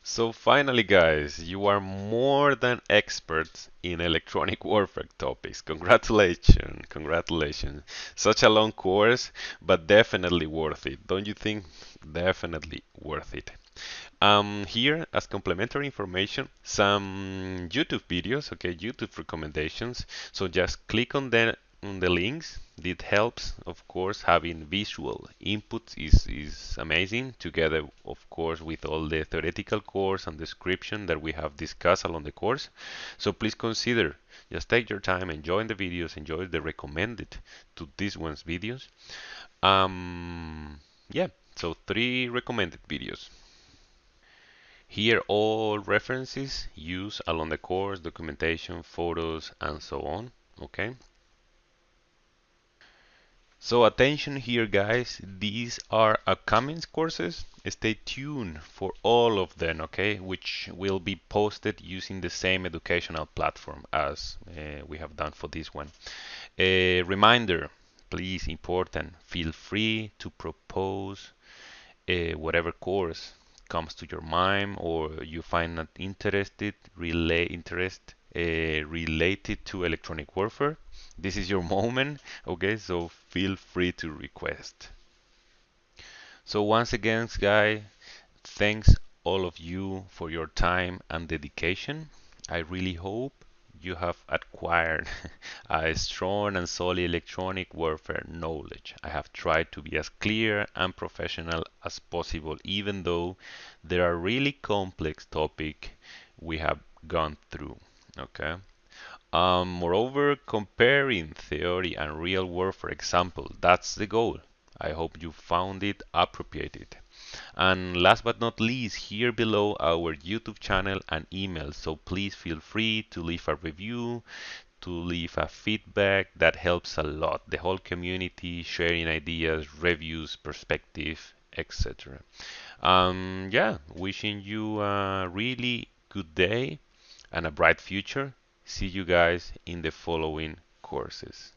So finally, guys, you are more than experts in electronic warfare topics. Congratulations, congratulations. Such a long course, but definitely worth it. Don't you think? Definitely worth it. Here, as complementary information, some YouTube videos, okay, YouTube recommendations. So just click on the links. It helps, of course, having visual input is amazing, together, of course, with all the theoretical course and description that we have discussed along the course. So please consider, just take your time, enjoy the videos, enjoy the recommended to this one's videos. Yeah, so three recommended videos. Here all references used along the course, documentation, photos, and so on. Okay. So attention here, guys. These are upcoming courses. Stay tuned for all of them, okay? Which will be posted using the same educational platform as we have done for this one. A reminder, please, important, feel free to propose whatever course comes to your mind or you find that interested, related to electronic warfare. This is your moment, okay? So feel free to request. So once again, guys, thanks all of you for your time and dedication. I really hope you have acquired a strong and solid electronic warfare knowledge. I have tried to be as clear and professional as possible, even though there are really complex topics we have gone through. Okay. Moreover, comparing theory and real world, for example, that's the goal. I hope you found it appropriate. And last but not least, here below our YouTube channel and email. So please feel free to leave a review, to leave a feedback. That helps a lot. The whole community sharing ideas, reviews, perspective, etc. Yeah, wishing you a really good day and a bright future. See you guys in the following courses.